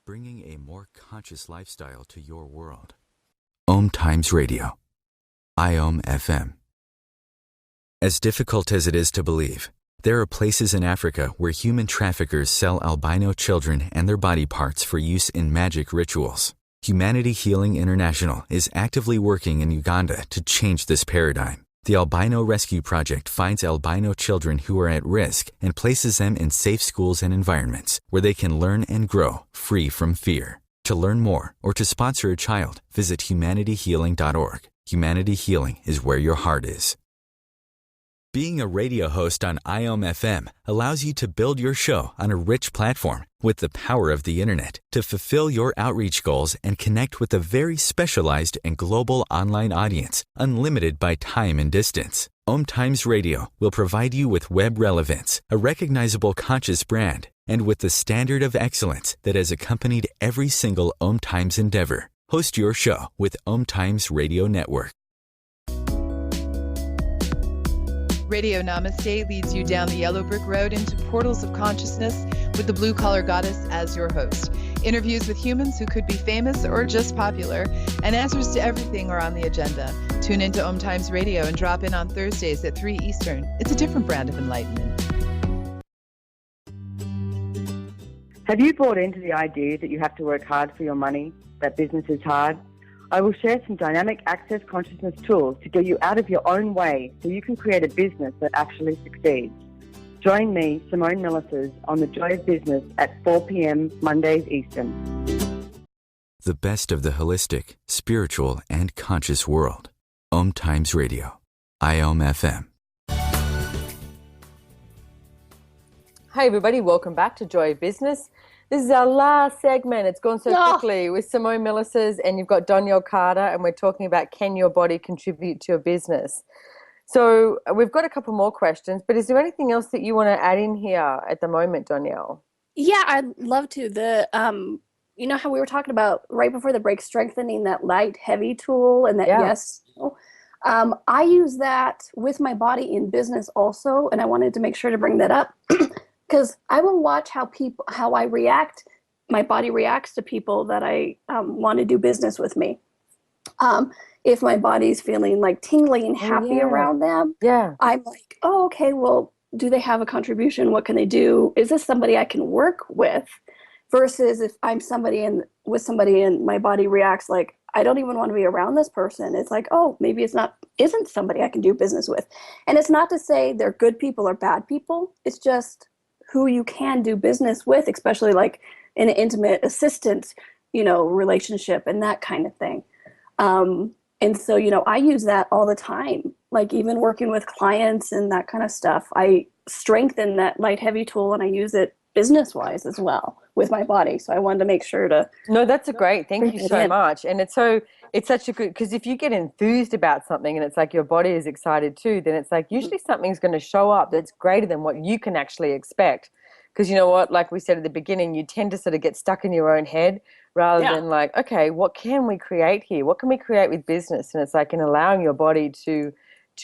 Bringing a more conscious lifestyle to your world. OMTimes Radio. IOM FM. As difficult as it is to believe, there are places in Africa where human traffickers sell albino children and their body parts for use in magic rituals. Humanity Healing International is actively working in Uganda to change this paradigm. The Albino Rescue Project finds albino children who are at risk and places them in safe schools and environments where they can learn and grow free from fear. To learn more or to sponsor a child, visit humanityhealing.org. Humanity Healing is where your heart is. Being a radio host on IOM FM allows you to build your show on a rich platform with the power of the internet to fulfill your outreach goals and connect with a very specialized and global online audience, unlimited by time and distance. OMTimes Radio will provide you with web relevance, a recognizable conscious brand, and with the standard of excellence that has accompanied every single OMTimes endeavor. Host your show with OMTimes Radio Network. Radio Namaste leads you down the yellow brick road into portals of consciousness with the blue collar goddess as your host. Interviews with humans who could be famous or just popular, and answers to everything are on the agenda. Tune into OMTimes Radio and drop in on Thursdays at 3 Eastern. It's a different brand of enlightenment. Have you bought into the idea that you have to work hard for your money, that business is hard? I will share some dynamic access consciousness tools to get you out of your own way so you can create a business that actually succeeds. Join me, Simone Milasas, on The Joy of Business at 4 p.m. Mondays Eastern. The best of the holistic, spiritual, and conscious world. OMTimes Radio. IOM FM. Hey everybody, welcome back to Joy of Business. This is our last segment. It's gone so quickly with Simone Milasas, and you've got Donnielle Carter, and we're talking about, can your body contribute to your business? So we've got a couple more questions, but is there anything else that you want to add in here at the moment, Donnielle? Yeah, I'd love to. You know how we were talking about right before the break, strengthening that light, heavy tool and that yes tool? I use that with my body in business also, and I wanted to make sure to bring that up because I will watch how I react, my body reacts to people that I want to do business with me. If my body's feeling like tingly and happy around them, I'm like, oh, okay, well, do they have a contribution? What can they do? Is this somebody I can work with? Versus if I'm with somebody and my body reacts like, I don't even want to be around this person. It's like, oh, maybe isn't somebody I can do business with. And it's not to say they're good people or bad people. It's just who you can do business with, especially like in an intimate assistant, relationship and that kind of thing. And so, I use that all the time, like even working with clients and that kind of stuff. I strengthen that light heavy tool and I use it business wise as well with my body. So I wanted to make sure to. No, that's a great. Thank you so much. And it's such a good, because if you get enthused about something and it's like your body is excited too, then it's like usually something's going to show up that's greater than what you can actually expect. Because you know what, like we said at the beginning, you tend to sort of get stuck in your own head rather than like, okay, what can we create here? What can we create with business? And it's like in allowing your body to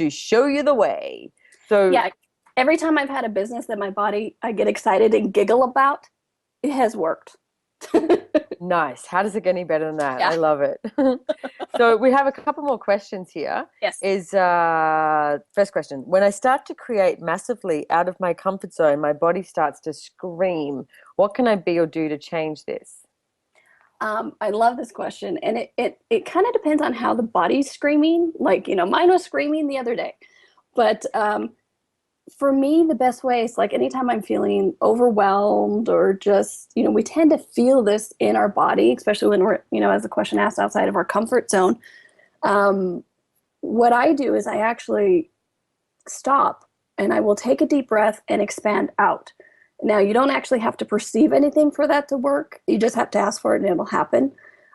show you the way. So yeah, every time I've had a business that my body, I get excited and giggle about, it has worked. Nice. How does it get any better than that? Yeah. I love it. So we have a couple more questions here. Yes. First question. When I start to create massively out of my comfort zone, my body starts to scream. What can I be or do to change this? I love this question. And it kind of depends on how the body's screaming. Like, mine was screaming the other day. But for me, the best way is like anytime I'm feeling overwhelmed or just, we tend to feel this in our body, especially when we're, as the question asked, outside of our comfort zone. What I do is I actually stop and I will take a deep breath and expand out. Now, you don't actually have to perceive anything for that to work. You just have to ask for it and it'll happen.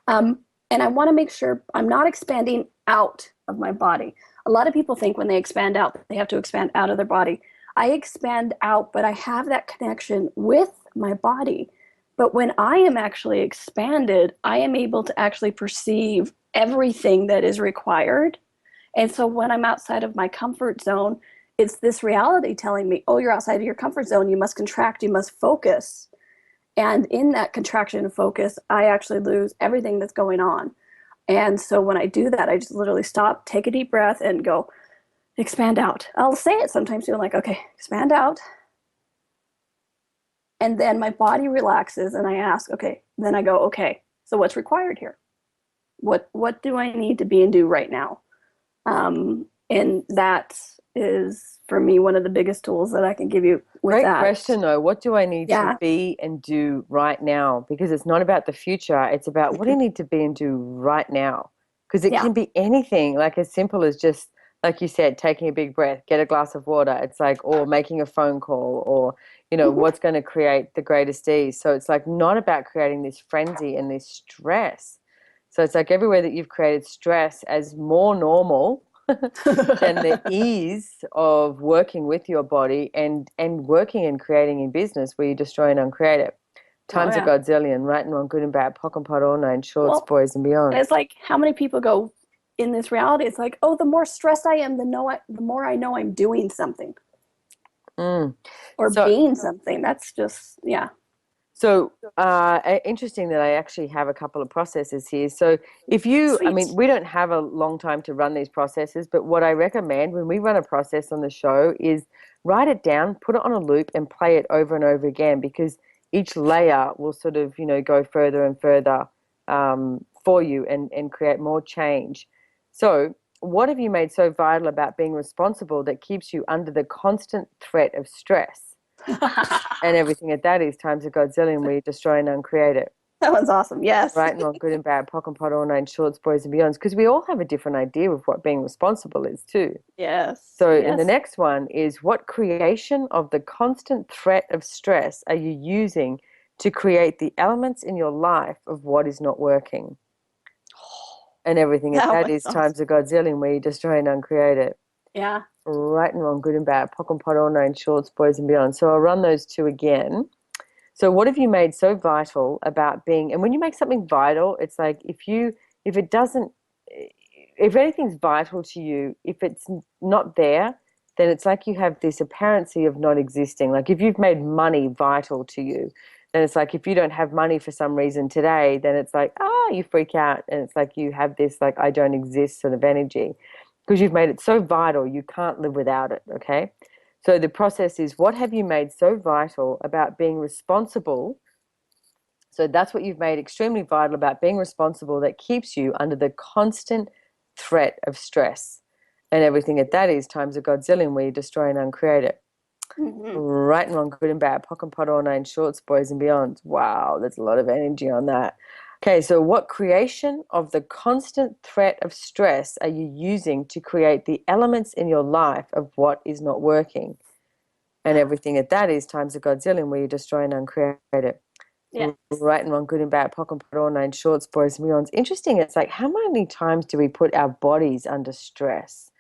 And I want to make sure I'm not expanding out of my body. A lot of people think when they expand out, they have to expand out of their body. I expand out, but I have that connection with my body. But when I am actually expanded, I am able to actually perceive everything that is required. And so when I'm outside of my comfort zone, it's this reality telling me, oh, you're outside of your comfort zone. You must contract, you must focus. And in that contraction and focus, I actually lose everything that's going on. And so when I do that, I just literally stop, take a deep breath and go, expand out. I'll say it sometimes too, like, okay, expand out. And then my body relaxes and I ask, okay, then I go, okay, so what's required here? What do I need to be and do right now? And that is, for me, one of the biggest tools that I can give you with Great that. question, though. What do I need to be and do right now? Because it's not about the future. It's about what do you need to be and do right now? Because it can be anything, like as simple as just, like you said, taking a big breath, get a glass of water. It's like, or making a phone call or, what's going to create the greatest ease. So it's like not about creating this frenzy and this stress. So it's like everywhere that you've created stress as more normal than the ease of working with your body and working and creating in business where you destroy and uncreate it. Times a godzillion, right and wrong, good and bad, pock and pot, all nine, shorts, boys and beyond. And it's like how many people go in this reality? It's like, oh, the more stressed I am, the more I know I'm doing something. Or being something. That's just, So interesting that I actually have a couple of processes here. So if you, I mean, we don't have a long time to run these processes, but what I recommend when we run a process on the show is write it down, put it on a loop and play it over and over again, because each layer will sort of, go further and further for you and create more change. So what have you made so vital about being responsible that keeps you under the constant threat of stress? And everything at that is times a godzillion where you destroy and uncreate it. That one's awesome, yes. Right and wrong, good and bad, pock and pot, all nine, shorts, boys and beyonds, because we all have a different idea of what being responsible is too. Yes. So in the next one is, what creation of the constant threat of stress are you using to create the elements in your life of what is not working? And everything at that is times a godzillion where you destroy and uncreate it. Yeah. Right and wrong, good and bad, POC and POD, all known, shorts, boys and beyond. So I'll run those two again. So what have you made so vital about being, and when you make something vital, it's like if it doesn't, if anything's vital to you, if it's not there, then it's like you have this apparency of not existing. Like if you've made money vital to you, then it's like if you don't have money for some reason today, then it's like, you freak out. And it's like you have this like, I don't exist sort of energy because you've made it so vital, you can't live without it, okay? So the process is, what have you made so vital about being responsible? So that's what you've made extremely vital about being responsible that keeps you under the constant threat of stress. And everything at that is times a godzillion where you destroy and uncreate it. Mm-hmm. Right and wrong, good and bad, POC and POD, all nine shorts, boys and beyond. Wow, there's a lot of energy on that. Okay, so what creation of the constant threat of stress are you using to create the elements in your life of what is not working? And everything at that is times a godzillion where you destroy and uncreate it. Yes. Right and wrong, good and bad, POC and POD, all nine shorts, boys and beyond. Interesting, it's like how many times do we put our bodies under stress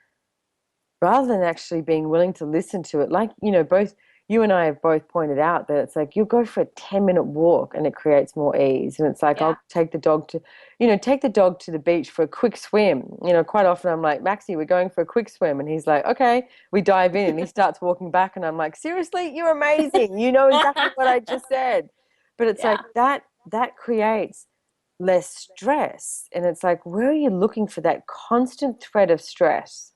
rather than actually being willing to listen to it? Like, both you and I have both pointed out that it's like you'll go for a 10-minute walk and it creates more ease. And it's like, I'll take the dog to the beach for a quick swim. Quite often I'm like, Maxie, we're going for a quick swim. And he's like, okay, we dive in and he starts walking back and I'm like, seriously, you're amazing. You know exactly what I just said. But it's like that creates less stress. And it's like, where are you looking for that constant threat of stress?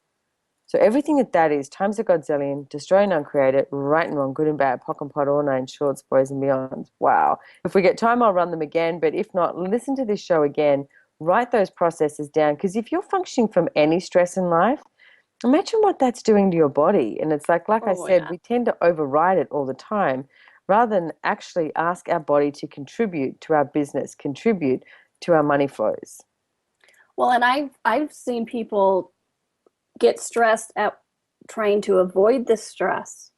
So everything that is times a godzillion, destroy and uncreate it, right and wrong, good and bad, POC and POD, all nine shorts, boys and beyond. Wow. If we get time, I'll run them again. But if not, listen to this show again. Write those processes down. Because if you're functioning from any stress in life, imagine what that's doing to your body. And it's like I said, we tend to override it all the time rather than actually ask our body to contribute to our business, contribute to our money flows. Well, and I've seen people get stressed at trying to avoid the stress.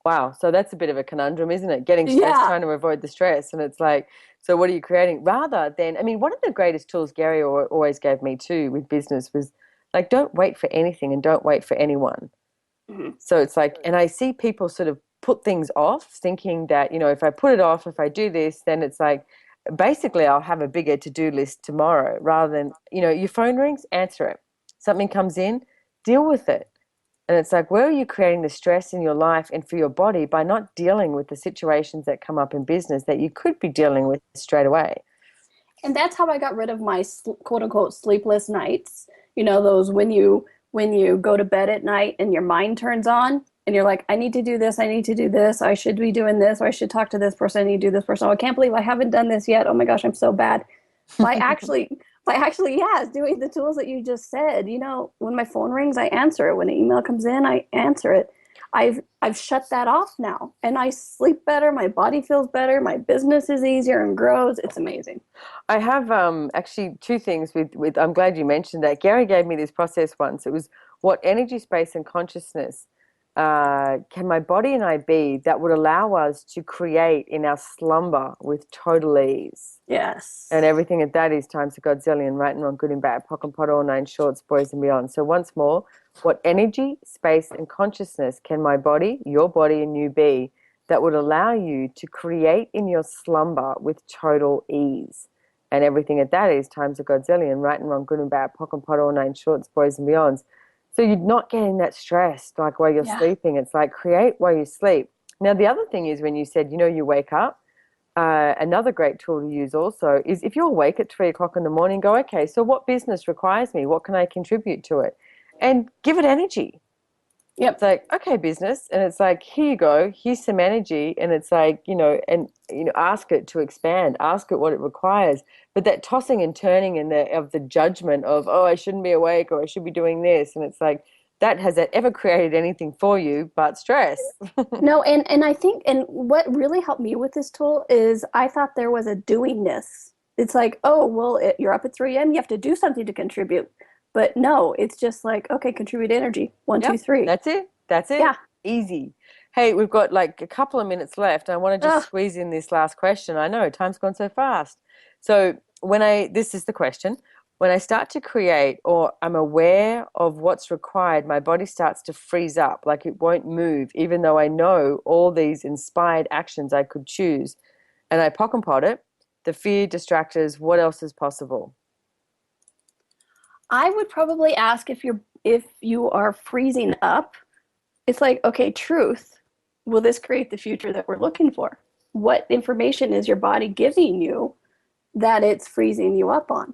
Wow. So that's a bit of a conundrum, isn't it? Getting stressed, trying to avoid the stress. And it's like, so what are you creating? Rather than, one of the greatest tools Gary always gave me too with business was like, don't wait for anything and don't wait for anyone. Mm-hmm. So it's like, and I see people sort of put things off thinking that, if I put it off, if I do this, then it's like, basically I'll have a bigger to-do list tomorrow rather than, your phone rings, answer it. Something comes in, deal with it. And it's like, where are you creating the stress in your life and for your body by not dealing with the situations that come up in business that you could be dealing with straight away? And that's how I got rid of my quote unquote sleepless nights. Those when you go to bed at night and your mind turns on and you're like, I need to do this. I need to do this. I should be doing this. Or I should talk to this person. I need to do this person. Oh, I can't believe I haven't done this yet. Oh my gosh, I'm so bad. By actually, doing the tools that you just said, when my phone rings, I answer it. When an email comes in, I answer it. I've shut that off now and I sleep better. My body feels better. My business is easier and grows. It's amazing. I have actually two things with I'm glad you mentioned that. Gary gave me this process once. It was, what energy, space and consciousness can my body and I be that would allow us to create in our slumber with total ease? Yes. And everything at that is times a godzillion, right and wrong, good and bad, POC and POD, all nine shorts, boys and beyond. So once more, what energy, space and consciousness can my body, your body and you be that would allow you to create in your slumber with total ease? And everything at that is times a godzillion, right and wrong, good and bad, POC and POD, all nine shorts, boys and beyonds. So you're not getting that stress like while you're sleeping. It's like create while you sleep. Now, the other thing is when you said, you wake up, another great tool to use also is if you're awake at 3 o'clock in the morning, go, okay, so what business requires me? What can I contribute to it? And give it energy. Yep. It's like, okay, business. And it's like, here you go. Here's some energy. And it's like, ask it to expand. Ask it what it requires. But that tossing and turning of the judgment of, oh, I shouldn't be awake or I should be doing this. And it's like, has that ever created anything for you but stress? No, and I think, and what really helped me with this tool is I thought there was a doingness. It's like, oh, well, you're up at 3 a.m., you have to do something to contribute. But no, it's just like, okay, contribute energy. 1, 2, 3. That's it. Yeah. Easy. Hey, we've got like a couple of minutes left. I want to just squeeze in this last question. I know time's gone so fast. So this is the question. When I start to create or I'm aware of what's required, my body starts to freeze up, like it won't move, even though I know all these inspired actions I could choose. And I pock and pot it. The fear, distractors, what else is possible? I would probably ask if you are freezing up. It's like, okay, truth. Will this create the future that we're looking for? What information is your body giving you that it's freezing you up on?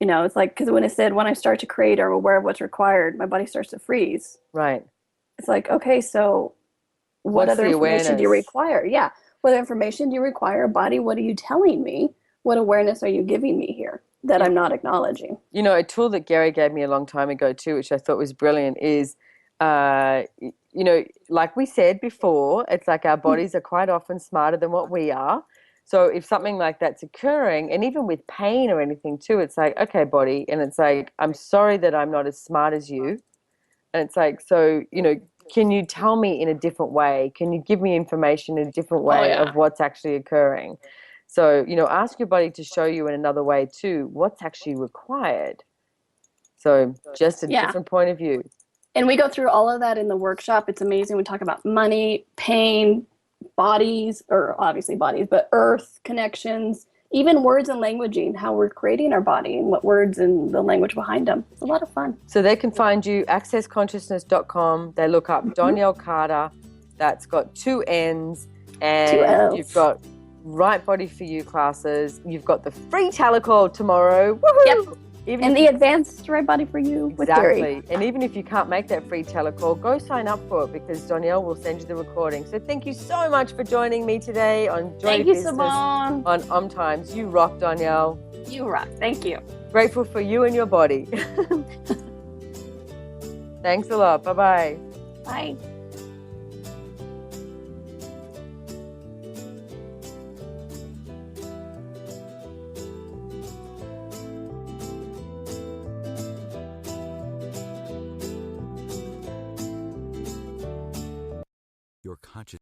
You know, it's like, because when it said, when I start to create or aware of what's required, my body starts to freeze. Right. It's like, okay, so what What's other the information do you awareness? require? Yeah. What information do you require, body? What are you telling me? What awareness are you giving me here that I'm not acknowledging? You know, a tool that Gary gave me a long time ago too, which I thought was brilliant, is, you know, like we said before, it's like our bodies are quite often smarter than what we are. So if something like that's occurring, and even with pain or anything too, it's like, okay, body, and it's like, I'm sorry that I'm not as smart as you. And it's like, so, you know, can you tell me in a different way? Can you give me information in a different way of what's actually occurring? So, you know, ask your body to show you in another way too, what's actually required. So just a different point of view. And we go through all of that in the workshop. It's amazing. We talk about money, pain, bodies, or obviously bodies, but earth connections, even words and languaging, how we're creating our body and what words and the language behind them. It's a lot of fun. So they can find you accessconsciousness.com. They look up Donnielle Carter. That's got 2 N's. And 2 L's. You've got Right Body for You classes. You've got the free telecall tomorrow. Woohoo! Yep. And the advanced Right Body for You with Gary. And even if you can't make that free telecall, go sign up for it because Donnielle will send you the recording. So thank you so much for joining me today on Joy Thank you, Business Simone. on OMTimes. You rock, Donnielle. You rock. Thank you. Grateful for you and your body. Thanks a lot. Bye-bye. Bye.